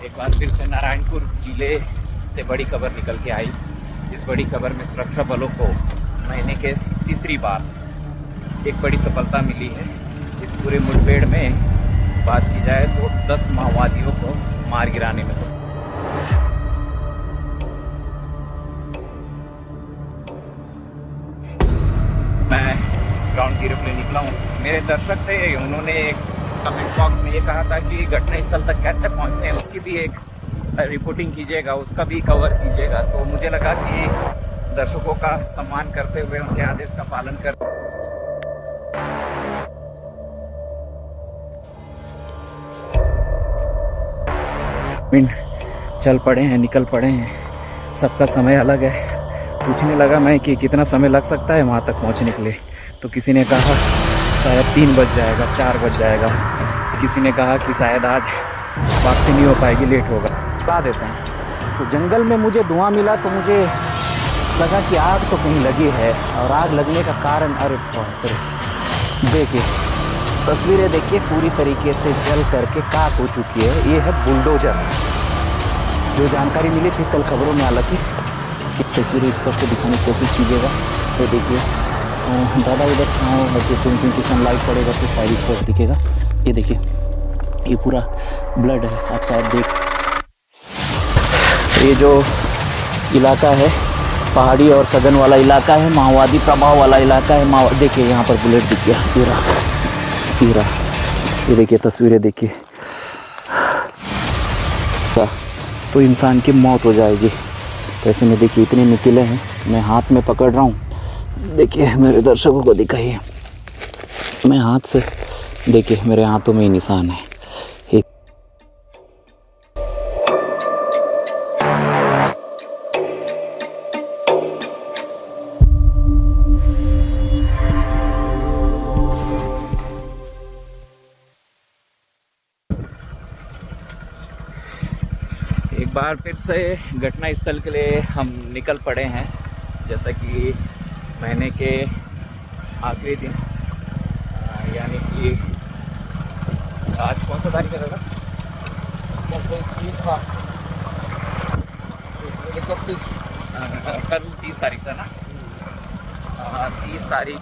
एक बार फिर से नारायणपुर जिले से बड़ी खबर निकल के आई। इस बड़ी खबर में सुरक्षा बलों को महीने के तीसरी बार एक बड़ी सफलता मिली है। इस पूरे मुठभेड़ में बात की जाए तो 10 माओवादियों को मार गिराने में सफल। मैं ग्राउंड जीरो पे निकला हूँ। मेरे दर्शक थे, उन्होंने कमेंट बॉक्स में ये कहा था कि घटनास्थल तक कैसे पहुँचते हैं उसकी भी एक रिपोर्टिंग कीजिएगा, उसका भी कवर कीजिएगा। तो मुझे लगा कि दर्शकों का सम्मान करते हुए उनके आदेश का पालन कर चल पड़े हैं, निकल पड़े हैं। सबका समय अलग है। पूछने लगा मैं कि कितना समय लग सकता है वहाँ तक पहुँचने के लिए, तो किसी ने कहा शायद 3 बज जाएगा, 4 बज जाएगा। किसी ने कहा कि शायद आज वापसी नहीं हो पाएगी, लेट होगा। बता देते हैं। तो जंगल में मुझे धुआं मिला तो मुझे लगा कि आग तो कहीं लगी है, और आग लगने का कारण अरे देखिए तस्वीरें देखिए, पूरी तरीके से जल करके खाक हो चुकी है। ये है बुलडोजर। जो जानकारी मिली थी कल खबरों में, हालांकि कि तस्वीरें इस पर दिखाने की कोशिश कीजिएगा। तो देखिए ज़्यादा उधर छाँव है क्योंकि सनलाइट पड़ेगा तो शायद इस पर दिखेगा। ये देखिए ये पूरा ब्लड है, आप शायद देख। ये जो इलाका है पहाड़ी और सघन वाला इलाका है, माओवादी प्रभाव वाला इलाका है। देखिए यहाँ पर बुलेट दिख गया, पूरा ये देखिए तस्वीरें देखिए, तो इंसान की मौत हो जाएगी। तो ऐसे में देखिए इतने नुकीले हैं, मैं हाथ में पकड़ रहा हूँ। देखिए मेरे दर्शकों को दिखाइए, मैं हाथ से देखिए मेरे हाथों में ही निशान है। एक बार फिर से घटनास्थल के लिए हम निकल पड़े हैं। जैसा कि महीने के आखिरी दिन, यानी कि आज कौन सा तारीख है? 30 था, कल 30 तारीख था ना। 30 तारीख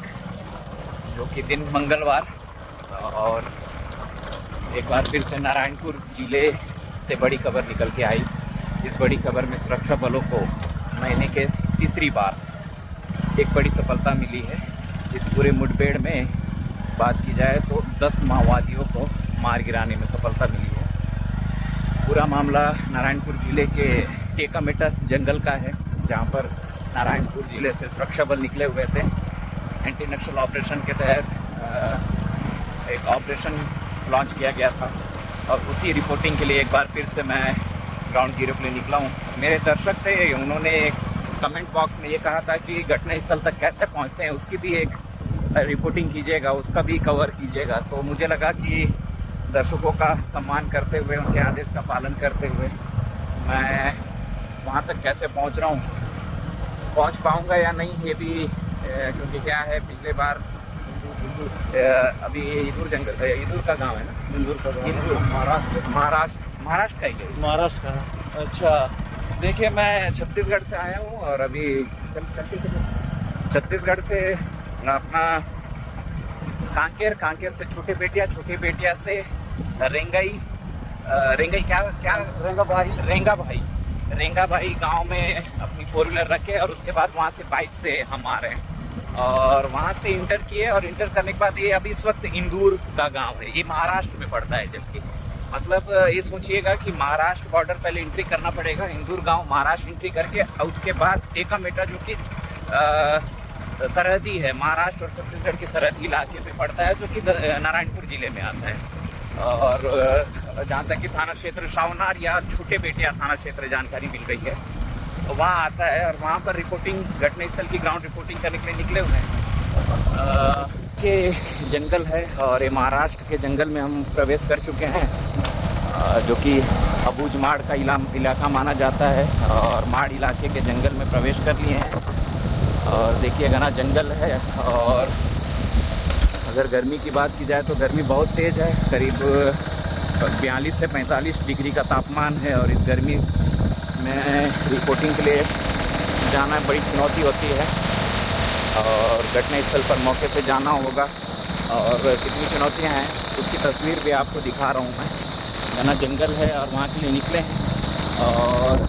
जो कि दिन मंगलवार, और एक बार फिर से नारायणपुर जिले से बड़ी खबर निकल के आई। इस बड़ी खबर में सुरक्षा बलों को महीने के तीसरी बार एक बड़ी सफलता मिली है। इस पूरे मुठभेड़ में बात की जाए तो 10 माओवादियों को मार गिराने में सफलता मिली है। पूरा मामला नारायणपुर जिले के टेकामेटा जंगल का है, जहां पर नारायणपुर जिले से सुरक्षा बल निकले हुए थे। एंटी नक्सल ऑपरेशन के तहत एक ऑपरेशन लॉन्च किया गया था, और उसी रिपोर्टिंग के लिए एक बार फिर से मैं ग्राउंड जीरो पे निकला हूँ। मेरे दर्शक थे, उन्होंने कमेंट बॉक्स में ये कहा था कि घटनास्थल तक कैसे पहुँचते हैं उसकी भी एक रिपोर्टिंग कीजिएगा, उसका भी कवर कीजिएगा। तो मुझे लगा कि दर्शकों का सम्मान करते हुए, उनके आदेश का पालन करते हुए मैं वहाँ तक कैसे पहुँच रहा हूँ, पहुँच पाऊँगा या नहीं ये भी, क्योंकि क्या है पिछले बार अभी इंदूर जंगल, इंदूर का गांव है ना, इंदूर का गांव, महाराष्ट्र का ही है, महाराष्ट्र का। अच्छा, देखिए मैं छत्तीसगढ़ से आया हूँ, और अभी छत्तीसगढ़ से अपना कांकेर से छोटे बेटिया से रेंगाई क्या रेंगा भाई गांव में अपनी 4 व्हीलर रखे, और उसके बाद वहाँ से बाइक से हम आ रहे हैं, और वहाँ से इंटर किए, और इंटर करने के बाद ये अभी इस वक्त इंदूर का गांव है। ये महाराष्ट्र में पड़ता है, जबकि मतलब ये सोचिएगा कि महाराष्ट्र बॉर्डर पहले एंट्री करना पड़ेगा, इंदूर गांव महाराष्ट्र एंट्री करके, उसके बाद टेकामेटा जो कि सरहदी है, महाराष्ट्र और छत्तीसगढ़ के सरहदी इलाके पे पड़ता है, जो कि नारायणपुर जिले में आता है। और जहाँ तक कि थाना क्षेत्र शावनार या छोटे बेटिया थाना क्षेत्र जानकारी मिल रही है, तो वहाँ आता है, और वहाँ पर रिपोर्टिंग, घटनास्थल की ग्राउंड रिपोर्टिंग करने के लिए निकले हुए हैं। के जंगल है, और ये महाराष्ट्र के जंगल में हम प्रवेश कर चुके हैं, जो कि अबूझमाड़ का इलाका माना जाता है, और माड़ इलाके के जंगल में प्रवेश कर लिए हैं। और देखिए घना जंगल है, और अगर गर्मी की बात की जाए तो गर्मी बहुत तेज़ है। करीब 42 से 45 डिग्री का तापमान है और इस गर्मी में रिपोर्टिंग के लिए जाना बड़ी चुनौती होती है और घटनास्थल पर मौके से जाना होगा। और कितनी चुनौतियां हैं उसकी तस्वीर भी आपको दिखा रहा हूं मैं। घना जंगल है और वहाँ के लिए निकले हैं और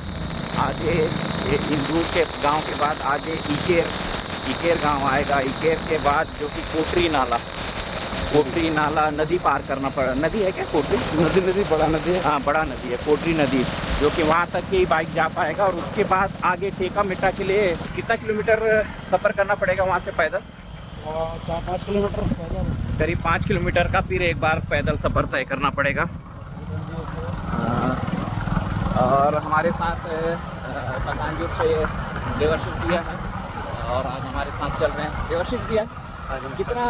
आगे इंदूर के गांव के बाद आगे इकेर गांव आएगा। इकेर के बाद जो कि कोटरी नाला नदी पार करना पड़ा। नदी है क्या कोटरी? नदी बड़ा नदी है। हाँ, बड़ा नदी है कोटरी नदी, जो कि वहाँ तक की बाइक जा पाएगा। और उसके बाद आगे टेका मिट्टा के लिए कितना किलोमीटर सफ़र करना पड़ेगा वहाँ से पैदल? 4-5 किलोमीटर पैदल, करीब 5 किलोमीटर का फिर एक बार पैदल सफ़र तय करना पड़ेगा। और हमारे साथ पतांजूर से देवर्षित भैया है और आज हमारे साथ चल रहे हैं। देवर्षित भैया, कितना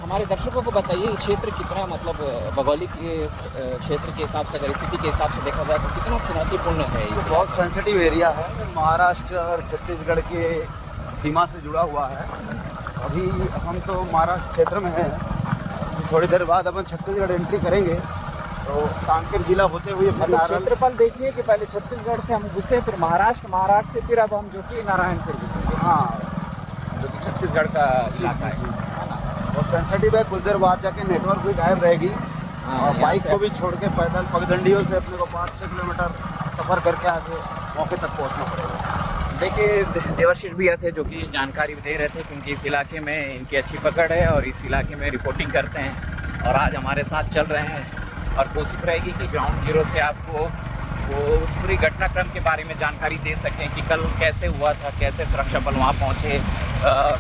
हमारे दर्शकों को बताइए, क्षेत्र कितना मतलब भौगोलिक क्षेत्र के हिसाब से, अगर स्थिति के हिसाब से देखा जाए तो कितना चुनौतीपूर्ण है? बहुत सेंसिटिव एरिया है, महाराष्ट्र और छत्तीसगढ़ के सीमा से जुड़ा हुआ है। अभी हम तो महाराष्ट्र क्षेत्र में हैं, थोड़ी देर बाद अपन छत्तीसगढ़ एंट्री करेंगे तो कांकेर जिला होते हुए क्षेत्रफल देखिए कि पहले छत्तीसगढ़ से हम घुसे, फिर महाराष्ट्र से फिर अब हम जो कि नारायणपुर घुसेंगे। हाँ, जो कि छत्तीसगढ़ का इलाका है ना, बहुत सेंसिटिव है। कुछ देर बाद जाके नेटवर्क भी गायब रहेगी और बाइक को भी छोड़ के पैदल पगडंडियों से अपने को 5-6 किलोमीटर सफ़र करके आगे मौके तक पहुँचना पड़ेगा। देखिए, देवर्षित भैया थे जो कि जानकारी दे रहे थे, क्योंकि इस इलाके में इनकी अच्छी पकड़ है और इस इलाके में रिपोर्टिंग करते हैं और आज हमारे साथ चल रहे हैं। और कोशिश रहेगी कि ग्राउंड जीरो से आपको वो उस पूरी घटनाक्रम के बारे में जानकारी दे सकें कि कल कैसे हुआ था, कैसे सुरक्षा बल वहाँ पहुँचे,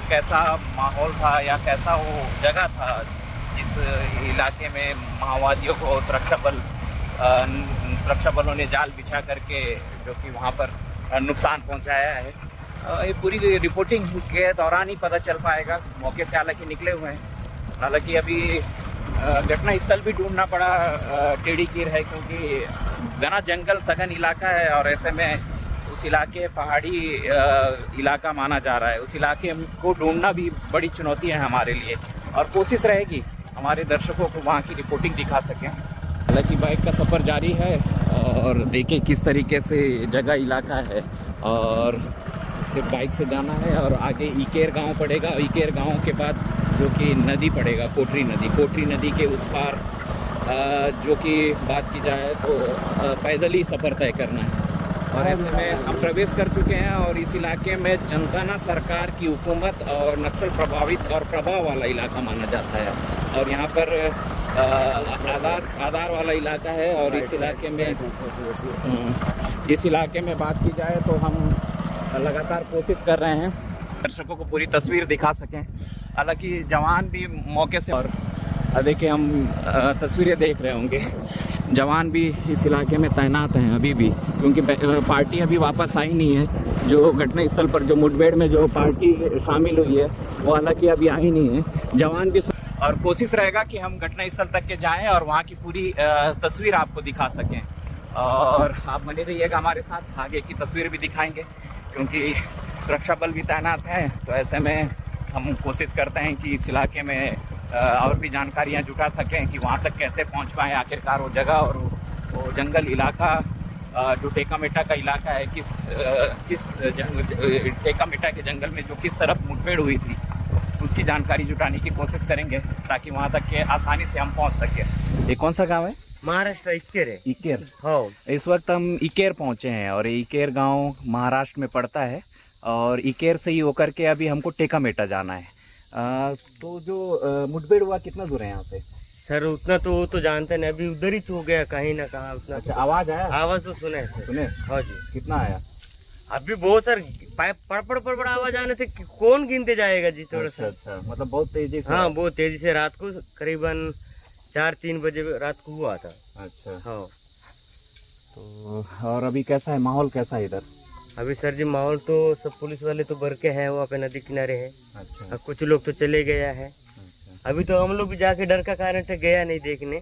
कैसा माहौल था या कैसा वो जगह था जिस इलाके में माओवादियों को सुरक्षा बलों ने जाल बिछा करके जो कि वहाँ पर नुकसान पहुँचाया है। ये पूरी रिपोर्टिंग के दौरान ही पता चल पाएगा। मौके से हालांकि निकले हुए हैं, हालांकि अभी घटना स्थल भी ढूंढना पड़ा टेढ़ी कीर है, क्योंकि घना जंगल सघन इलाका है और ऐसे में उस इलाके पहाड़ी इलाका माना जा रहा है। उस इलाके को ढूंढना भी बड़ी चुनौती है हमारे लिए और कोशिश रहेगी हमारे दर्शकों को वहाँ की रिपोर्टिंग दिखा सकें। हालांकि बाइक का सफ़र जारी है और देखें किस तरीके से जगह इलाका है और सिर्फ बाइक से जाना है। और आगे इकेर गांव पड़ेगा, इकेर गांव के बाद जो कि नदी पड़ेगा कोटरी नदी के उस पार जो कि बात की जाए तो पैदल ही सफ़र तय करना है। और ऐसे में हम प्रवेश कर चुके हैं और इस इलाके में जनता सरकार की हुकूमत और नक्सल प्रभावित और प्रभाव वाला इलाका माना जाता है और यहाँ पर आधार वाला इलाका है। और इस इलाके में बात की जाए तो हम लगातार कोशिश कर रहे हैं दर्शकों को पूरी तस्वीर दिखा सकें। हालांकि जवान भी मौके से, और देखिए हम तस्वीरें देख रहे होंगे, जवान भी इस इलाके में तैनात हैं अभी भी, क्योंकि पार्टी अभी वापस आई नहीं है। जो घटनास्थल पर जो मुठभेड़ में जो पार्टी शामिल हुई है वो हालांकि अभी आई नहीं है। जवान भी, और कोशिश रहेगा कि हम घटनास्थल तक के जाएं और वहाँ की पूरी तस्वीर आपको दिखा सकें। और आप बने रहिएगा हमारे साथ, आगे की तस्वीर भी दिखाएंगे क्योंकि सुरक्षा बल भी तैनात हैं। तो ऐसे में हम कोशिश करते हैं कि इस इलाके में और भी जानकारियां जुटा सकें कि वहाँ तक कैसे पहुँच पाएँ आखिरकार वो जगह और वो जंगल इलाका जो टेका मेटा का इलाका है, किस टेका मेटा के जंगल में जो किस तरफ मुठभेड़ हुई थी उसकी जानकारी जुटाने की कोशिश करेंगे ताकि वहाँ तक के आसानी से हम पहुँच सकें। ये कौन सा गाँव है? महाराष्ट्र इकेर है। इकेर, हाँ। इस वक्त हम इकेर पहुँचे हैं और इकेर गांव महाराष्ट्र में पड़ता है और इकेर से ही होकर के अभी हमको टेका मेटा जाना है। तो जो मुठभेड़ हुआ कितना दूर है यहाँ से? सर उतना तो वो तो जानते नहीं, अभी उधर ही हो गया कहीं ना कहाँ उतना। अच्छा, आवाज आया? आवाज तो सुने सर। सुने? हाँ जी। कितना आया? अभी बहुत सर पड़ आवाज आने से कौन गिनते जाएगा जी थोड़ा सा। अच्छा, मतलब बहुत तेजी से? हाँ, बहुत तेजी से। रात को करीबन 4-3 बजे रात को हुआ था। अच्छा, हाँ। तो और अभी कैसा है माहौल, कैसा है इधर? अभी सर जी माहौल तो सब पुलिस वाले तो भर के हैं, वहाँ पे नदी किनारे है। अच्छा। अब कुछ लोग तो चले गया है। अच्छा। अभी तो हम लोग भी जाके डर का कारण से गया नहीं देखने।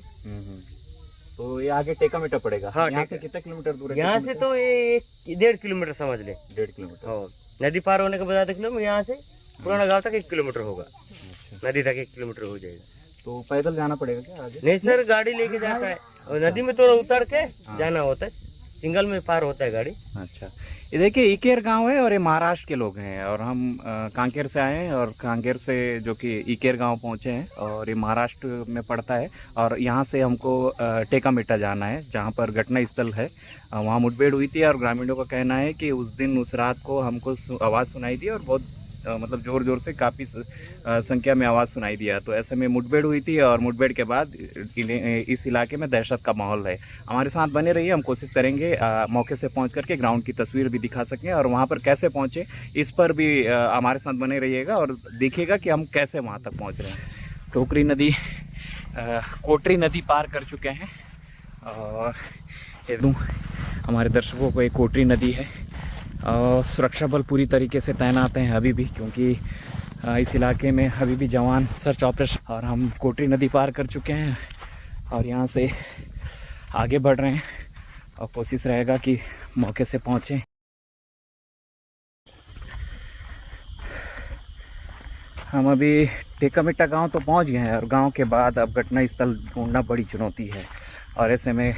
तो ये आगे टेका मेटा पड़ेगा? हाँ, यहाँ से कितना किलोमीटर दूर है? यहाँ से तो ये 1.5 किलोमीटर समझ ले। 1.5 किलोमीटर। हाँ, नदी पार होने के बाद आधा किलोमीटर, यहाँ से पुराना गांव तक 1 किलोमीटर होगा। अच्छा। नदी तक 1 किलोमीटर हो जाएगा। तो पैदल जाना पड़ेगा क्या आगे? नहीं सर, गाड़ी लेके जाता है। और नदी में थोड़ा उतर के जाना होता है, सिंगल में पार होता है गाड़ी। अच्छा, ये देखिए इकेर गांव है और ये महाराष्ट्र के लोग हैं और हम कांकेर से आए हैं और कांकेर से जो कि इकेर गांव पहुंचे हैं और ये महाराष्ट्र में पड़ता है। और यहाँ से हमको टेकामिट्टा जाना है जहाँ पर घटना स्थल है। वहाँ मुठभेड़ हुई थी और ग्रामीणों का कहना है कि उस दिन उस रात को हमको आवाज़ सुनाई दी और बहुत मतलब ज़ोर ज़ोर से काफ़ी संख्या में आवाज़ सुनाई दिया। तो ऐसे में मुठभेड़ हुई थी और मुठभेड़ के बाद इस इलाके में दहशत का माहौल है। हमारे साथ बने रहिए, हम कोशिश करेंगे मौके से पहुंच करके ग्राउंड की तस्वीर भी दिखा सकें और वहां पर कैसे पहुंचे इस पर भी हमारे साथ बने रहिएगा और देखिएगा कि हम कैसे वहां तक पहुंच रहे हैं। टोकरी नदी कोटरी नदी पार कर चुके हैं और हमारे दर्शकों को एक कोटरी नदी है और सुरक्षा बल पूरी तरीके से तैनात हैं अभी भी, क्योंकि इस इलाके में अभी भी जवान सर्च ऑपरेशन। और हम कोटरी नदी पार कर चुके हैं और यहाँ से आगे बढ़ रहे हैं और कोशिश रहेगा कि मौके से पहुँचें। हम अभी टेकामिट्टा गांव तो पहुँच गए हैं और गांव के बाद अब घटना स्थल ढूंढना बड़ी चुनौती है और ऐसे में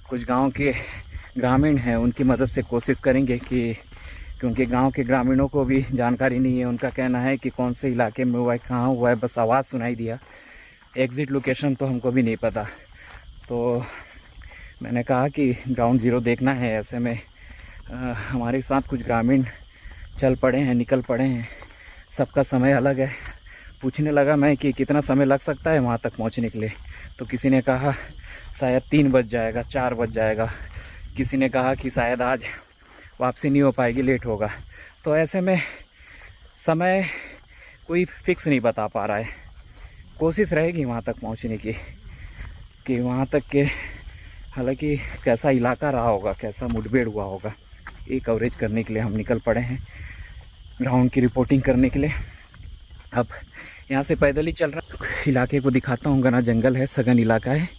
कुछ गांव के ग्रामीण हैं उनकी मदद से कोशिश करेंगे कि, क्योंकि गांव के ग्रामीणों को भी जानकारी नहीं है। उनका कहना है कि कौन से इलाके में हुआ है, कहाँ हुआ है, बस आवाज़ सुनाई दिया, एग्ज़िट लोकेशन तो हमको भी नहीं पता। तो मैंने कहा कि ग्राउंड ज़ीरो देखना है। ऐसे में हमारे साथ कुछ ग्रामीण चल पड़े हैं, निकल पड़े हैं, सबका समय अलग है। पूछने लगा मैं कि कितना समय लग सकता है वहाँ तक पहुँचने के लिए, तो किसी ने कहा शायद 3 बज जाएगा, 4 बज जाएगा, किसी ने कहा कि शायद आज वापसी नहीं हो पाएगी, लेट होगा। तो ऐसे में समय कोई फिक्स नहीं बता पा रहा है। कोशिश रहेगी वहाँ तक पहुँचने की कि वहाँ तक के, हालांकि कैसा इलाका रहा होगा, कैसा मुठभेड़ हुआ होगा, ये कवरेज करने के लिए हम निकल पड़े हैं, ग्राउंड की रिपोर्टिंग करने के लिए। अब यहाँ से पैदल ही चल रहा, इलाके को दिखाता हूँ। घना जंगल है, सघन इलाका है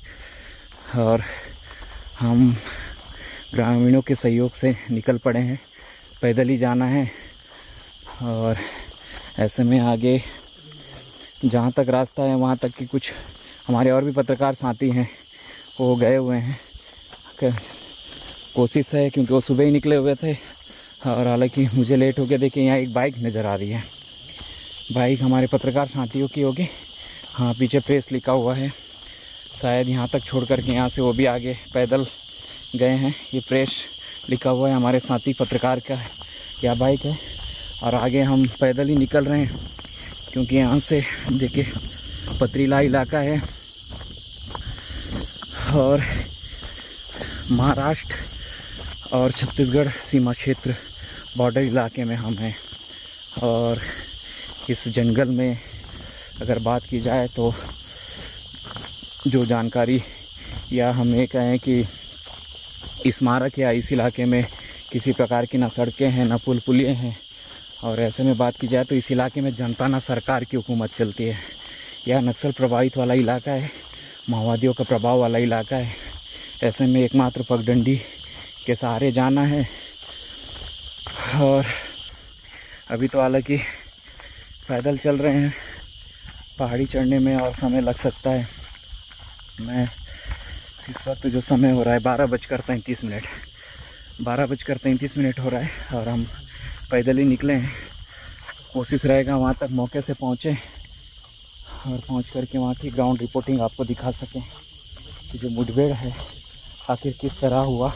और हम ग्रामीणों के सहयोग से निकल पड़े हैं। पैदल ही जाना है और ऐसे में आगे जहाँ तक रास्ता है वहाँ तक की कुछ हमारे और भी पत्रकार साथी हैं, वो गए हुए हैं। कोशिश है, क्योंकि वो सुबह ही निकले हुए थे और हालांकि मुझे लेट हो गया। देखिए यहाँ एक बाइक नज़र आ रही है, बाइक हमारे पत्रकार साथियों की होगी। हाँ, पीछे प्रेस लिखा हुआ है, शायद यहाँ तक छोड़ कर के यहाँ से वो भी आगे पैदल गए हैं। ये प्रेस लिखा हुआ है हमारे साथी पत्रकार का या बाइक है और आगे हम पैदल ही निकल रहे हैं, क्योंकि यहाँ से देखिए पथरीला इलाका है और महाराष्ट्र और छत्तीसगढ़ सीमा क्षेत्र बॉर्डर इलाके में हम हैं। और इस जंगल में अगर बात की जाए तो जो जानकारी या हम ये कहें कि स्मारक या इस इलाके में किसी प्रकार की ना सड़कें हैं, ना पुल पुलिये हैं। और ऐसे में बात की जाए तो इस इलाके में जनता ना सरकार की हुकूमत चलती है। यह नक्सल प्रभावित वाला इलाका है, माओवादियों का प्रभाव वाला इलाका है। ऐसे में एकमात्र पगडंडी के सहारे जाना है। और अभी तो हालांकि पैदल चल रहे हैं, पहाड़ी चढ़ने में और समय लग सकता है। मैं इस वक्त जो समय हो रहा है 12:33, 12:33 हो रहा है और हम पैदल ही निकले हैं। कोशिश रहेगा वहाँ तक मौके से पहुँचे और पहुँच करके वहाँ की ग्राउंड रिपोर्टिंग आपको दिखा सकें कि जो मुठभेड़ है आखिर किस तरह हुआ,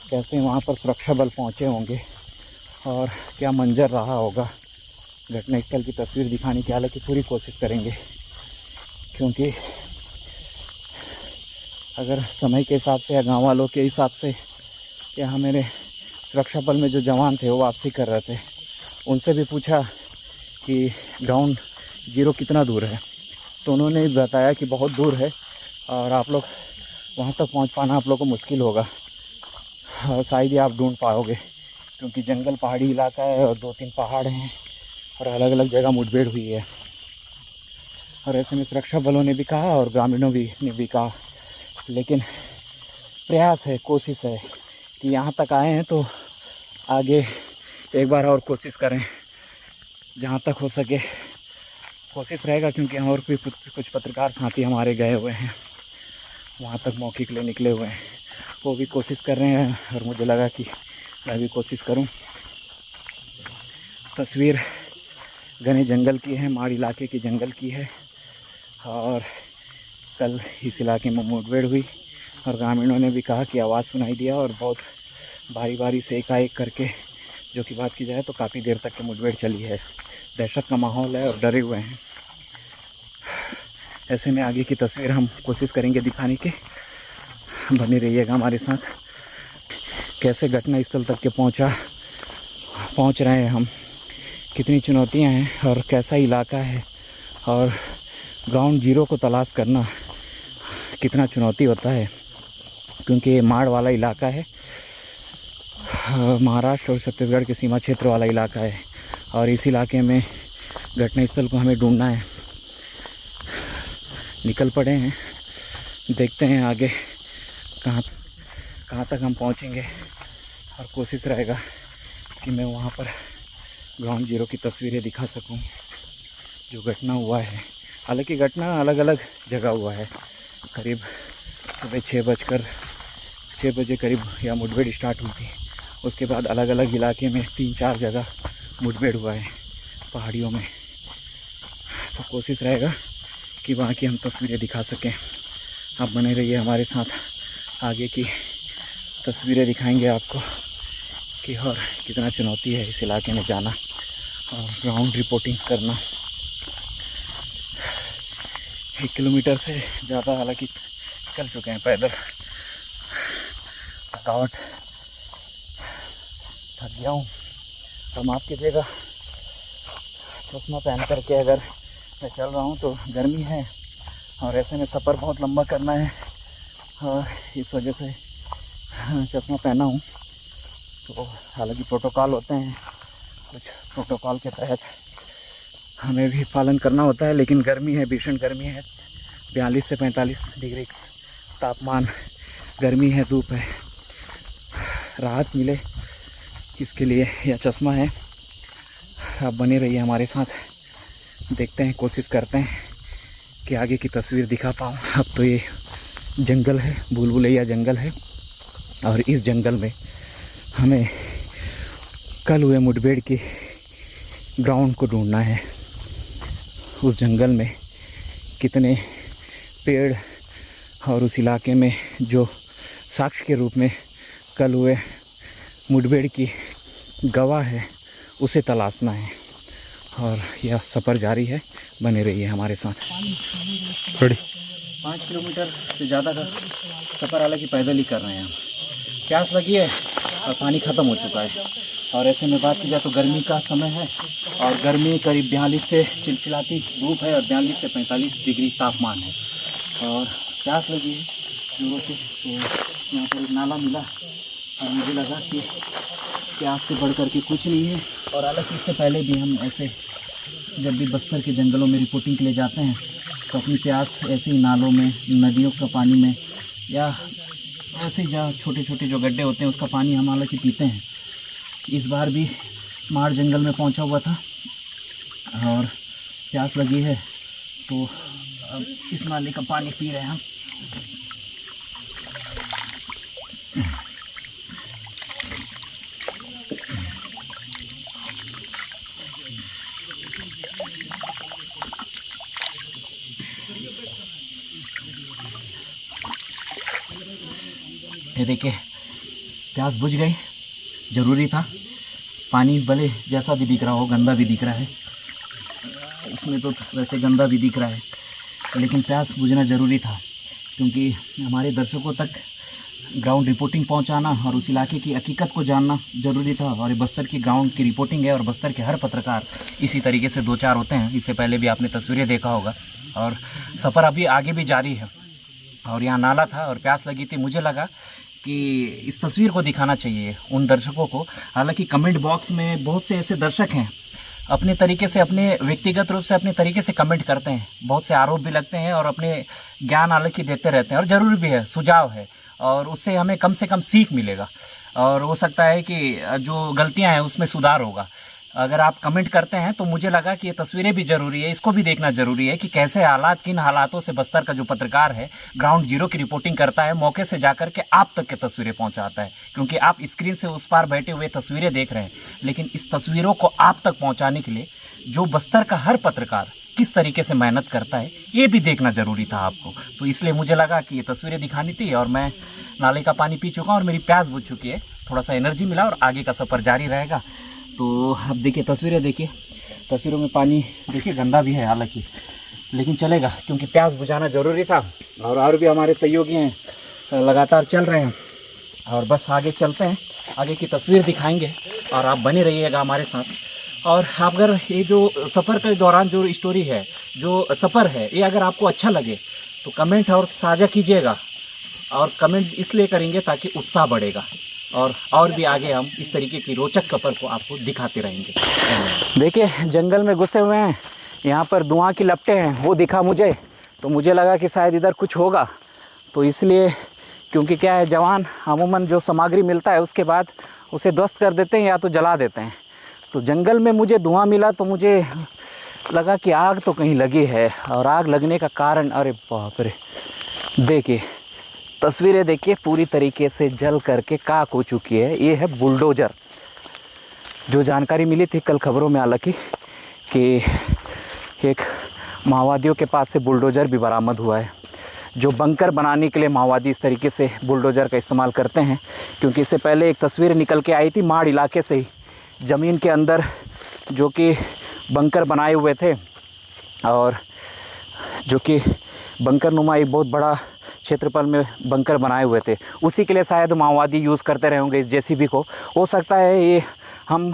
कैसे वहाँ पर सुरक्षा बल पहुँचे होंगे और क्या मंजर रहा होगा। घटनास्थल की तस्वीर दिखाने की हालांकि पूरी कोशिश करेंगे, क्योंकि अगर समय के हिसाब से या गाँव वालों के हिसाब से या मेरे सुरक्षा बल में जो जवान थे वो वापसी कर रहे थे, उनसे भी पूछा कि ग्राउंड ज़ीरो कितना दूर है, तो उन्होंने बताया कि बहुत दूर है और आप लोग वहाँ तक पहुँच पाना आप लोग को मुश्किल होगा और शायद ही आप ढूंढ पाओगे, क्योंकि जंगल पहाड़ी इलाका है और 2-3 पहाड़ हैं और अलग अलग जगह मुठभेड़ हुई है। और ऐसे में सुरक्षा बलों ने भी कहा और ग्रामीणों ने भी कहा, लेकिन प्रयास है, कोशिश है कि यहाँ तक आए हैं तो आगे एक बार और कोशिश करें जहाँ तक हो सके। कोशिश रहेगा, क्योंकि और भी कुछ पत्रकार साथी हमारे गए हुए हैं वहाँ तक मौके के लिए निकले हुए हैं। वो भी कोशिश कर रहे हैं और मुझे लगा कि मैं भी कोशिश करूं। तस्वीर घने जंगल की है, माड़ इलाके की जंगल की है। और कल इस इलाके में मुठभेड़ हुई और ग्रामीणों ने भी कहा कि आवाज़ सुनाई दिया और बहुत भारी भारी से एकाएक करके, जो कि बात की जाए तो काफ़ी देर तक की मुठभेड़ चली है। दहशत का माहौल है और डरे हुए हैं। ऐसे में आगे की तस्वीर हम कोशिश करेंगे दिखाने की। बने रहिएगा हमारे साथ। कैसे घटना स्थल तक के पहुंच रहे हैं हम, कितनी चुनौतियां हैं और कैसा इलाका है, और ग्राउंड जीरो को तलाश करना कितना चुनौती होता है, क्योंकि ये माड़ वाला इलाका है, महाराष्ट्र और छत्तीसगढ़ के सीमा क्षेत्र वाला इलाका है। और इस इलाके में घटनास्थल को हमें ढूंढना है। निकल पड़े हैं, देखते हैं आगे कहाँ तक हम पहुँचेंगे। और कोशिश रहेगा कि मैं वहाँ पर ग्राउंड जीरो की तस्वीरें दिखा सकूं जो घटना हुआ है। हालांकि घटना अलग अलग जगह हुआ है। करीब सुबह 6 बजे करीब या मुठभेड़ स्टार्ट हुई थी। उसके बाद अलग अलग इलाके में 3-4 जगह मुठभेड़ हुआ है पहाड़ियों में। तो कोशिश रहेगा कि वहाँ की हम तस्वीरें दिखा सकें। आप बने रहिए हमारे साथ, आगे की तस्वीरें दिखाएंगे आपको कि और कितना चुनौती है इस इलाके में जाना और ग्राउंड रिपोर्टिंग करना। 1 किलोमीटर से ज़्यादा हालांकि चल चुके हैं पैदल। थकावट, थक गया हूँ। तो माफ़ कीजिएगा, चश्मा पहन करके अगर मैं चल रहा हूँ तो गर्मी है और ऐसे में सफ़र बहुत लंबा करना है और इस वजह से चश्मा पहना हूँ। तो हालांकि प्रोटोकॉल होते हैं, कुछ प्रोटोकॉल के तहत हमें भी पालन करना होता है, लेकिन गर्मी है, भीषण गर्मी है। 42 से 45 डिग्री तापमान, गर्मी है, धूप है। राहत मिले इसके लिए यह चश्मा है। आप बने रहिए हमारे साथ, देखते हैं, कोशिश करते हैं कि आगे की तस्वीर दिखा पाऊँ। अब तो ये जंगल है, भूलभुलैया जंगल है और इस जंगल में हमें कल हुए मुठभेड़ की ग्राउंड को ढूंढना है। उस जंगल में कितने पेड़ और उस इलाके में जो साक्ष्य के रूप में कल हुए मुठभेड़ की गवाह है, उसे तलाशना है। और यह सफ़र जारी है, बने रहिए हमारे साथ। 5 किलोमीटर से ज़्यादा का सफ़र हालांकि पैदल ही कर रहे हैं हम। प्यास लगी है और पानी ख़त्म हो चुका है। और ऐसे में बात की जाए तो गर्मी का समय है और गर्मी करीब 42 से चिलचिलाती धूप है और 42 से 45 डिग्री तापमान है और प्यास लगी है जोरों से। तो यहाँ पर एक नाला मिला और मुझे लगा कि प्यास से बढ़ कर के कुछ नहीं है। और हालांकि इससे पहले भी हम ऐसे जब भी बस्तर के जंगलों में रिपोर्टिंग के लिए जाते हैं तो अपनी प्यास ऐसे ही नालों में, नदियों का पानी में या ऐसे जहाँ छोटे छोटे जो गड्ढे होते हैं उसका पानी हम हालांकि पीते हैं। इस बार भी माड़ जंगल में पहुंचा हुआ था और प्यास लगी है तो अब इस नाले का पानी पी रहे हैं हम। ये देखिए, प्यास बुझ गई। ज़रूरी था। पानी भले जैसा भी दिख रहा हो, गंदा भी दिख रहा है, इसमें तो वैसे गंदा भी दिख रहा है, लेकिन प्यास बुझना ज़रूरी था क्योंकि हमारे दर्शकों तक ग्राउंड रिपोर्टिंग पहुंचाना और उस इलाके की हकीकत को जानना ज़रूरी था। और ये बस्तर की ग्राउंड की रिपोर्टिंग है और बस्तर के हर पत्रकार इसी तरीके से 2-4 होते हैं। इससे पहले भी आपने तस्वीरें देखा होगा और सफ़र अभी आगे भी जारी है। और यहाँ नाला था और प्यास लगी थी। मुझे लगा कि इस तस्वीर को दिखाना चाहिए उन दर्शकों को। हालांकि कमेंट बॉक्स में बहुत से ऐसे दर्शक हैं, अपने तरीके से, अपने व्यक्तिगत रूप से अपने तरीके से कमेंट करते हैं, बहुत से आरोप भी लगते हैं और अपने ज्ञान हालांकि देते रहते हैं और ज़रूरी भी है, सुझाव है और उससे हमें कम से कम सीख मिलेगा और हो सकता है कि जो गलतियां हैं उसमें सुधार होगा। अगर आप कमेंट करते हैं तो मुझे लगा कि ये तस्वीरें भी ज़रूरी है, इसको भी देखना ज़रूरी है कि कैसे हालात, किन हालातों से बस्तर का जो पत्रकार है ग्राउंड जीरो की रिपोर्टिंग करता है, मौके से जाकर के आप तक के तस्वीरें पहुंचाता है। क्योंकि आप स्क्रीन से उस पार बैठे हुए तस्वीरें देख रहे हैं, लेकिन इस तस्वीरों को आप तक पहुँचाने के लिए जो बस्तर का हर पत्रकार किस तरीके से मेहनत करता है, ये भी देखना ज़रूरी था आपको। तो इसलिए मुझे लगा कि ये तस्वीरें दिखानी थी। और मैं नाले का पानी पी चुका हूँ और मेरी प्यास बुझ चुकी है, थोड़ा सा एनर्जी मिला और आगे का सफ़र जारी रहेगा। तो अब देखिए तस्वीरें, देखिए तस्वीरों में पानी देखिए गंदा भी है हालांकि, लेकिन चलेगा क्योंकि प्यास बुझाना ज़रूरी था। और भी हमारे सहयोगी हैं लगातार चल रहे हैं और बस आगे चलते हैं, आगे की तस्वीर दिखाएंगे और आप बने रहिएगा हमारे साथ। और अगर ये जो सफ़र के दौरान जो स्टोरी है, जो सफ़र है, ये अगर आपको अच्छा लगे तो कमेंट और साझा कीजिएगा। और कमेंट इसलिए करेंगे ताकि उत्साह बढ़ेगा और भी आगे हम इस तरीके की रोचक सफ़र को आपको दिखाते रहेंगे। देखिए जंगल में घुसे हुए हैं, यहाँ पर धुआं की लपटें हैं, वो दिखा मुझे, तो मुझे लगा कि शायद इधर कुछ होगा। तो इसलिए, क्योंकि क्या है, जवान अमूमन जो सामग्री मिलता है उसके बाद उसे ध्वस्त कर देते हैं या तो जला देते हैं। तो जंगल में मुझे धुआं मिला तो मुझे लगा कि आग तो कहीं लगी है। और आग लगने का कारण, अरे बाप रे, देखिए तस्वीरें देखिए, पूरी तरीके से जल करके खाक हो चुकी है। ये है बुलडोज़र। जो जानकारी मिली थी कल खबरों में हालांकि कि एक माओवादियों के पास से बुलडोज़र भी बरामद हुआ है। जो बंकर बनाने के लिए माओवादी इस तरीके से बुलडोज़र का इस्तेमाल करते हैं। क्योंकि इससे पहले एक तस्वीर निकल के आई थी माड़ इलाके से ही, ज़मीन के अंदर जो कि बंकर बनाए हुए थे और जो कि बंकर नुमा एक बहुत बड़ा क्षेत्रफल में बंकर बनाए हुए थे। उसी के लिए शायद माओवादी यूज़ करते रहे होंगे इस जेसीबी को। हो सकता है ये हम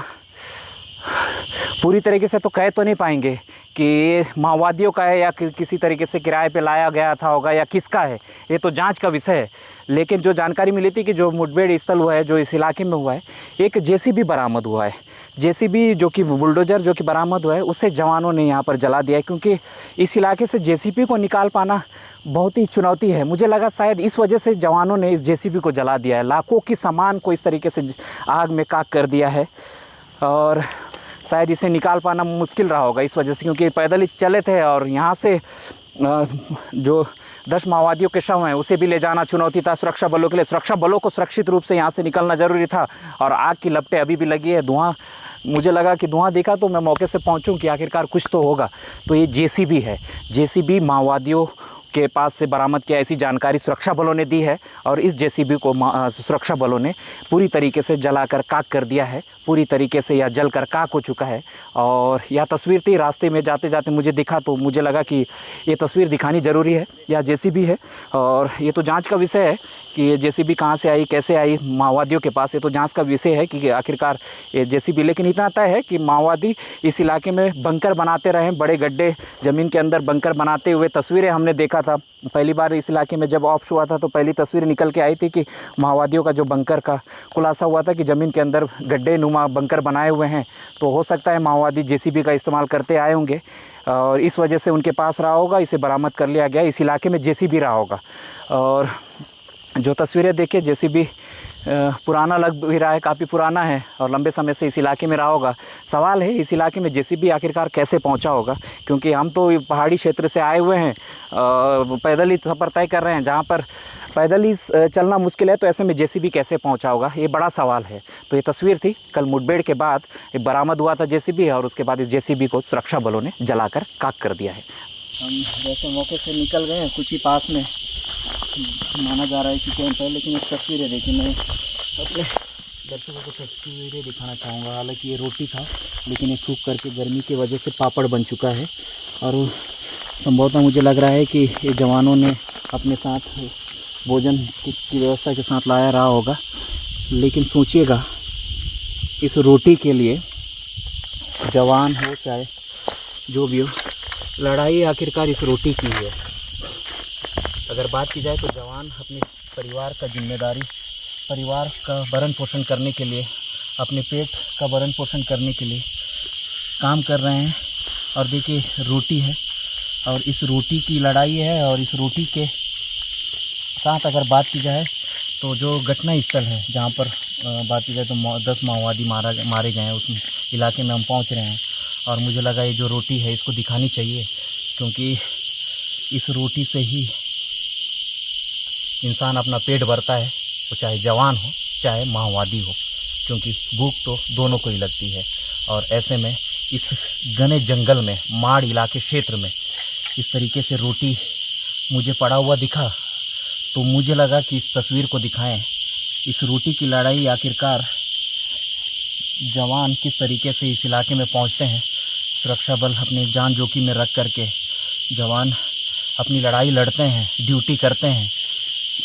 पूरी तरीके से तो कह तो नहीं पाएंगे कि ये माओवादियों का है या किसी तरीके से किराए पे लाया गया था होगा या किसका है, ये तो जांच का विषय है। लेकिन जो जानकारी मिली थी कि जो मुठभेड़ स्थल हुआ है, जो इस इलाके में हुआ है, एक जेसीबी बरामद हुआ है। जेसीबी जो कि बुलडोज़र जो कि बरामद हुआ है, उससे जवानों ने यहाँ पर जला दिया है। क्योंकि इस इलाके से जेसीबी को निकाल पाना बहुत ही चुनौती है। मुझे लगा शायद इस वजह से जवानों ने इस जेसीबी को जला दिया है, लाखों की सामान को इस तरीके से आग में खाक कर दिया है। और शायद इसे निकाल पाना मुश्किल रहा होगा इस वजह से, क्योंकि पैदल ही चले थे और यहाँ से जो 10 माओवादियों के शव हैं उसे भी ले जाना चुनौती था सुरक्षा बलों के लिए। सुरक्षा बलों को सुरक्षित रूप से यहाँ से निकलना ज़रूरी था। और आग की लपटें अभी भी लगी है, धुआं, मुझे लगा कि धुआं देखा तो मैं मौके से पहुँचूँ कि आखिरकार कुछ तो होगा। तो ये जेसीबी है, जेसीबी माओवादियों के पास से बरामद किया, ऐसी जानकारी सुरक्षा बलों ने दी है। और इस जेसीबी को सुरक्षा बलों ने पूरी तरीके से जलाकर खाक कर दिया है, पूरी तरीके से यह जलकर खाक हो चुका है। और यह तस्वीर थी, रास्ते में जाते जाते मुझे दिखा तो मुझे लगा कि ये तस्वीर दिखानी ज़रूरी है। यह जेसीबी है और ये तो जांच का विषय है कि ये जेसीबी कहाँ से आई, कैसे आई माओवादियों के पास, ये तो जांच का विषय है कि आखिरकार ये जेसीबी। लेकिन इतना तय है कि माओवादी इस इलाके में बंकर बनाते रहे, बड़े गड्ढे ज़मीन के अंदर बंकर बनाते हुए तस्वीरें हमने देखा था। पहली बार इस इलाके में जब ऑफ हुआ था तो पहली तस्वीर निकल के आई थी कि माओवादियों का जो बंकर का खुलासा हुआ था कि ज़मीन के अंदर गड्ढे नुमा बंकर बनाए हुए हैं। तो हो सकता है माओवादी जेसीबी का इस्तेमाल करते आए होंगे और इस वजह से उनके पास रहा होगा, इसे बरामद कर लिया गया। इस इलाके में जेसीबी रहा होगा। और जो तस्वीरें देखिए, जेसीबी पुराना लग भी रहा है, काफ़ी पुराना है और लंबे समय से इस इलाके में रहा होगा। सवाल है इस इलाके में जेसीबी आखिरकार कैसे पहुंचा होगा, क्योंकि हम तो पहाड़ी क्षेत्र से आए हुए हैं, पैदल ही सफ़र तय कर रहे हैं। जहां पर पैदल ही चलना मुश्किल है तो ऐसे में जेसीबी कैसे पहुंचा होगा, ये बड़ा सवाल है। तो ये तस्वीर थी कल मुठभेड़ के बाद बरामद हुआ था जेसीबी, और उसके बाद इस जेसीबी को सुरक्षा बलों ने जलाकर खाक कर दिया है। हम जैसे मौके से निकल गए हैं, कुछ ही पास में माना जा रहा है कि कैंप है, लेकिन एक तस्वीरें देखिए, मैं अपने दर्शकों को तस्वीरें दिखाना चाहूँगा। हालांकि ये रोटी था लेकिन ये सूख करके गर्मी की वजह से पापड़ बन चुका है। और संभवतः मुझे लग रहा है कि ये जवानों ने अपने साथ भोजन की व्यवस्था के साथ लाया रहा होगा। लेकिन सोचिएगा, इस रोटी के लिए जवान हो चाहे जो भी हो, लड़ाई आखिरकार इस रोटी की है। अगर बात की जाए तो जवान अपने परिवार का जिम्मेदारी, परिवार का भरण पोषण करने के लिए, अपने पेट का भरण पोषण करने के लिए काम कर रहे हैं। और देखिए रोटी है और इस रोटी की लड़ाई है। और इस रोटी के साथ अगर बात की जाए तो जो घटना स्थल है जहाँ पर बात की जाए तो 10 माओवादी मारे गए हैं, उस इलाके में हम पहुंच रहे हैं और मुझे लगा ये जो रोटी है इसको दिखानी चाहिए, क्योंकि इस रोटी से ही इंसान अपना पेट भरता है, वो चाहे जवान हो चाहे माओवादी हो, क्योंकि भूख तो दोनों को ही लगती है। और ऐसे में इस घने जंगल में, माड़ इलाके क्षेत्र में इस तरीके से रोटी मुझे पड़ा हुआ दिखा, तो मुझे लगा कि इस तस्वीर को दिखाएं। इस रोटी की लड़ाई आखिरकार जवान किस तरीके से इस इलाके में पहुंचते हैं, सुरक्षा बल अपनी जान जोखिम में रख करके जवान अपनी लड़ाई लड़ते हैं, ड्यूटी करते हैं,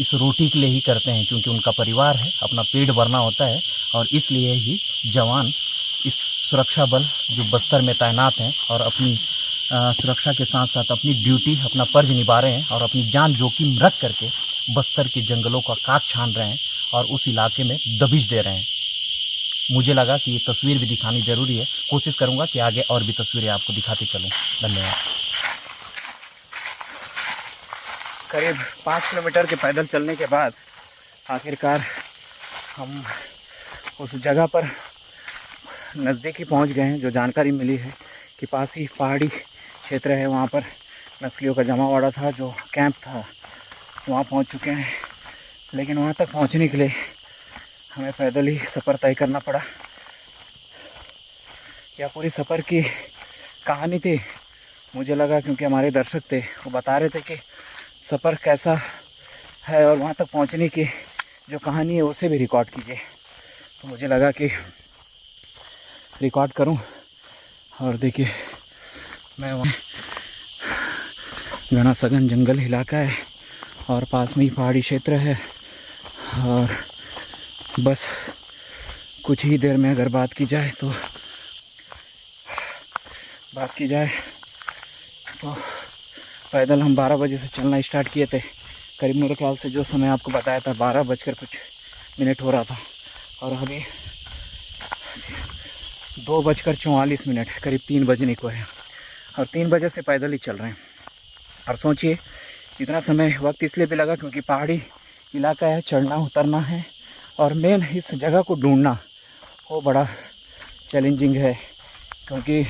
इस रोटी के लिए ही करते हैं, क्योंकि उनका परिवार है, अपना पेट भरना होता है। और इसलिए ही जवान इस सुरक्षा बल जो बस्तर में तैनात हैं और अपनी सुरक्षा के साथ साथ अपनी ड्यूटी, अपना फर्ज निभा रहे हैं और अपनी जान जोखिम रख करके बस्तर के जंगलों का काट छान रहे हैं और उस इलाके में दबिश दे रहे हैं। मुझे लगा कि ये तस्वीर भी दिखानी ज़रूरी है। कोशिश करूँगा कि आगे और भी तस्वीरें आपको दिखाते चलूँ। धन्यवाद। करीब 5 किलोमीटर के पैदल चलने के बाद आखिरकार हम उस जगह पर नज़दीक ही पहुंच गए हैं। जो जानकारी मिली है कि पास ही पहाड़ी क्षेत्र है, वहां पर नक्सलियों का जमावड़ा था, जो कैंप था, वहां पहुंच चुके हैं। लेकिन वहां तक पहुंचने के लिए हमें पैदल ही सफ़र तय करना पड़ा। यह पूरी सफ़र की कहानी थी। मुझे लगा, क्योंकि हमारे दर्शक थे, वो बता रहे थे कि सफ़र कैसा है और वहाँ तक पहुँचने की जो कहानी है उसे भी रिकॉर्ड कीजिए। तो मुझे लगा कि रिकॉर्ड करूं। और देखिए, मैं वहाँ घना सघन जंगल इलाका है और पास में ही पहाड़ी क्षेत्र है। और बस कुछ ही देर में अगर बात की जाए तो पैदल हम 12 बजे से चलना स्टार्ट किए थे। करीब मेरे ख्याल से जो समय आपको बताया था 12 बजकर कुछ मिनट हो रहा था और अभी 2 बजकर 44 मिनट, करीब 3 बजने को है और 3 बजे से पैदल ही चल रहे हैं। और सोचिए, इतना समय वक्त इसलिए भी लगा क्योंकि पहाड़ी इलाका है, चढ़ना उतरना है और मेन इस जगह को ढूंढना वो बड़ा चैलेंजिंग है। क्योंकि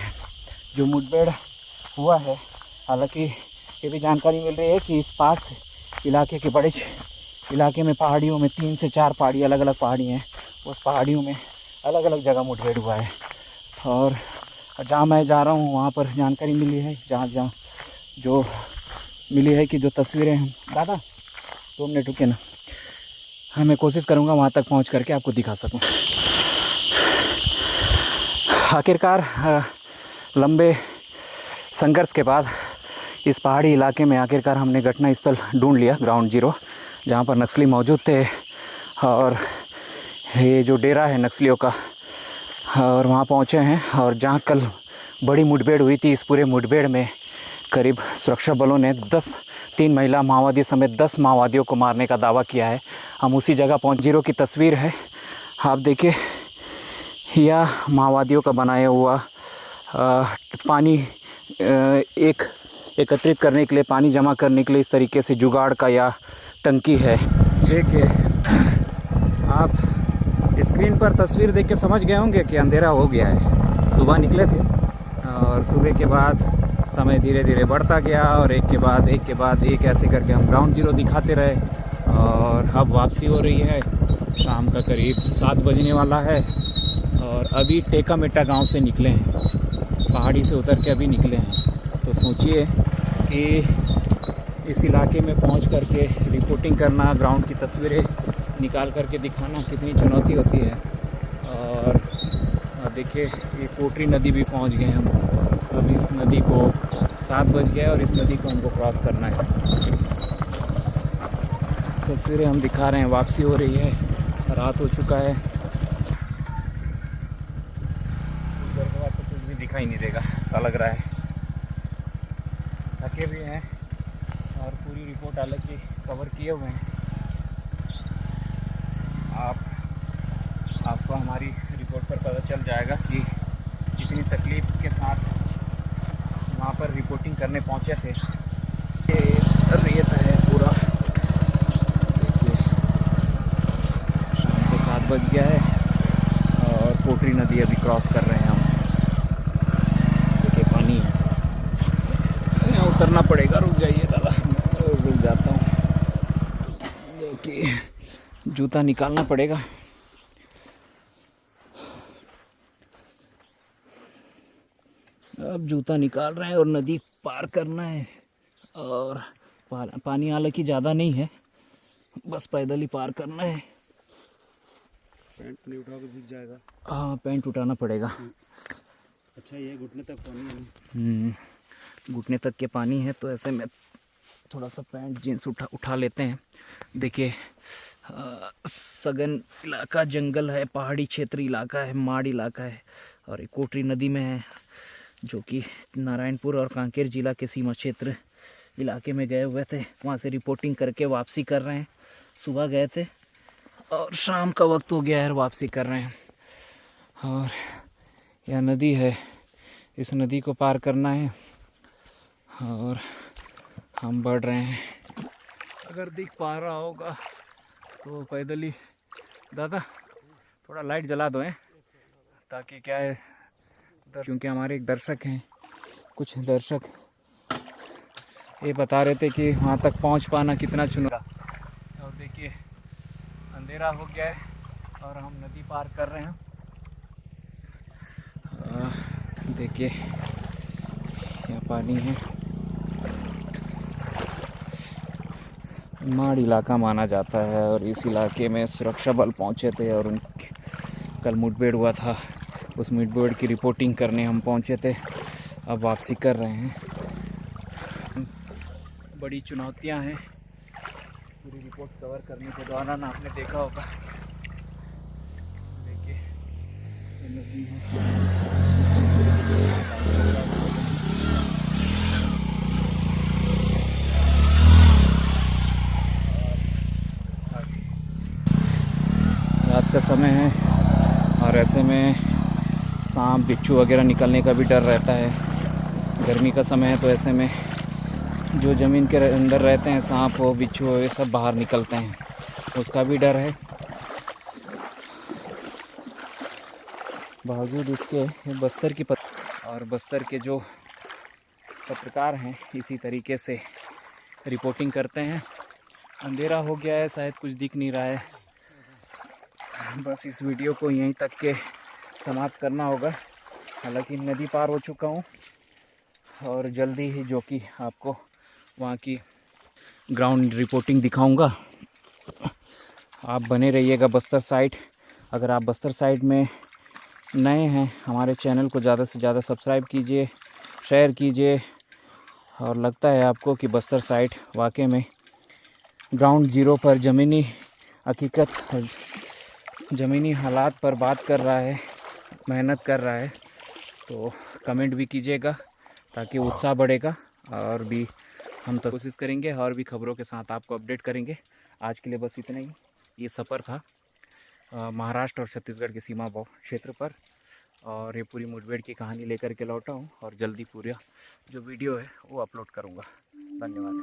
जो मुठभेड़ हुआ है, हालांकि ये भी जानकारी मिल रही है कि इस पास इलाके के बड़े इलाके में पहाड़ियों में 3 से 4 पहाड़ी, अलग अलग पहाड़ी हैं, उस पहाड़ियों में अलग अलग जगह मुठभेड़ हुआ है। और जहाँ मैं जा रहा हूँ वहाँ पर जानकारी मिली है, जहाँ जो मिली है कि जो तस्वीरें हैं, दादा 2 मिनट रुके ना, हाँ मैं कोशिश करूँगा वहाँ तक पहुँच करके आपको दिखा सकूँ। आखिरकार लंबे संघर्ष के बाद इस पहाड़ी इलाके में आखिरकार हमने घटना स्थल ढूंढ लिया, ग्राउंड जीरो, जहाँ पर नक्सली मौजूद थे और ये जो डेरा है नक्सलियों का, और वहाँ पहुँचे हैं। और जहाँ कल बड़ी मुठभेड़ हुई थी, इस पूरे मुठभेड़ में करीब सुरक्षा बलों ने 3 महिला माओवादी समेत 10 माओवादियों को मारने का दावा किया है। हम उसी जगह पहुँच, जीरो की तस्वीर है, आप देखिए। यह माओवादियों का बनाया हुआ पानी एकत्रित करने के लिए, पानी जमा करने के लिए इस तरीके से जुगाड़ का या टंकी है। देखिए, आप स्क्रीन पर तस्वीर देख के समझ गए होंगे कि अंधेरा हो गया है। सुबह निकले थे और सुबह के बाद समय धीरे धीरे बढ़ता गया और एक के बाद एक ऐसे करके हम ग्राउंड जीरो दिखाते रहे। और अब वापसी हो रही है, शाम का करीब 7 बजने वाला है और अभी टेका मेटा गाँव से निकले हैं, पहाड़ी से उतर के अभी निकले हैं। तो सोचिए कि इस इलाके में पहुंच करके रिपोर्टिंग करना, ग्राउंड की तस्वीरें निकाल करके दिखाना कितनी चुनौती होती है। और देखिए, ये कोटरी नदी भी पहुंच गए हम। अब इस नदी को 7 बज गया और इस नदी को हमको क्रॉस करना है। तस्वीरें हम दिखा रहे हैं, वापसी हो रही है, रात हो चुका है। उधर के बाद तो कुछ भी दिखाई नहीं देगा, ऐसा लग रहा है। थके भी हैं और पूरी रिपोर्ट हालांकि कवर किए हुए हैं। आपको हमारी रिपोर्ट पर पता चल जाएगा कि कितनी तकलीफ के साथ वहाँ पर रिपोर्टिंग करने पहुँचे थे। ये रेत है पूरा, देखिए, शाम को 7 बज गया है और कोटरी नदी अभी क्रॉस कर रहे हैं हम। उतरना पड़ेगा। रुक जाइए दादा, मैं रुक जाता हूँ, क्योंकि जूता निकालना पड़ेगा। अब जूता निकाल रहे हैं और नदी पार करना है। और पानी हालांकि ज़्यादा नहीं है, बस पैदल ही पार करना है। पैंट नहीं उठा के भीग जाएगा। हाँ, पैंट उठाना पड़ेगा। अच्छा, ये घुटने तक पानी है। घुटने तक के पानी है, तो ऐसे में थोड़ा सा पैंट जींस उठा लेते हैं। देखिए, सघन इलाका, जंगल है, पहाड़ी क्षेत्र इलाका है, माड़ इलाका है, और एक कोटरी नदी में है, जो कि नारायणपुर और कांकेर जिला के सीमा क्षेत्र इलाके में गए हुए थे। वहाँ से रिपोर्टिंग करके वापसी कर रहे हैं। सुबह गए थे और शाम का वक्त हो गया है, वापसी कर रहे हैं। और यह नदी है, इस नदी को पार करना है और हम बढ़ रहे हैं। अगर दिख पा रहा होगा तो पैदल ही। दादा थोड़ा लाइट जला दो, ताकि क्या है, क्योंकि हमारे एक दर्शक हैं, कुछ दर्शक ये बता रहे थे कि वहाँ तक पहुँच पाना कितना चुनौती। और देखिए, अंधेरा हो गया है और हम नदी पार कर रहे हैं। देखिए, यहाँ पानी है। माड़ इलाका माना जाता है और इस इलाके में सुरक्षा बल पहुँचे थे और कल मुठभेड़ हुआ था। उस मुठभेड़ की रिपोर्टिंग करने हम पहुँचे थे, अब वापसी कर रहे हैं। बड़ी चुनौतियां हैं पूरी रिपोर्ट कवर करने के दौरान, आपने देखा होगा। देखिए, ये नदी है। रात का समय है और ऐसे में सांप बिच्छू वगैरह निकलने का भी डर रहता है। गर्मी का समय है, तो ऐसे में जो ज़मीन के अंदर रहते हैं सांप हो, बिच्छू हो, ये सब बाहर निकलते हैं, उसका भी डर है। बावजूद इसके बस्तर की और बस्तर के जो पत्रकार हैं इसी तरीके से रिपोर्टिंग करते हैं। अंधेरा हो गया है, शायद कुछ दिख नहीं रहा है। बस इस वीडियो को यहीं तक के समाप्त करना होगा। हालांकि नदी पार हो चुका हूँ और जल्दी ही जो कि आपको वहाँ की ग्राउंड रिपोर्टिंग दिखाऊंगा। आप बने रहिएगा बस्तर साइड। अगर आप बस्तर साइड में नए हैं, हमारे चैनल को ज़्यादा से ज़्यादा सब्सक्राइब कीजिए, शेयर कीजिए। और लगता है आपको कि बस्तर साइड वाकई में ग्राउंड ज़ीरो पर ज़मीनी हकीकत, ज़मीनी हालात पर बात कर रहा है, मेहनत कर रहा है, तो कमेंट भी कीजिएगा ताकि उत्साह बढ़ेगा। और भी हम तो कोशिश करेंगे और भी खबरों के साथ आपको अपडेट करेंगे। आज के लिए बस इतना ही। ये सफ़र था महाराष्ट्र और छत्तीसगढ़ के सीमा क्षेत्र पर, और ये पूरी मुठभेड़ की कहानी लेकर के लौटा हूँ और जल्दी पूरा जो वीडियो है वो अपलोड करूँगा। धन्यवाद।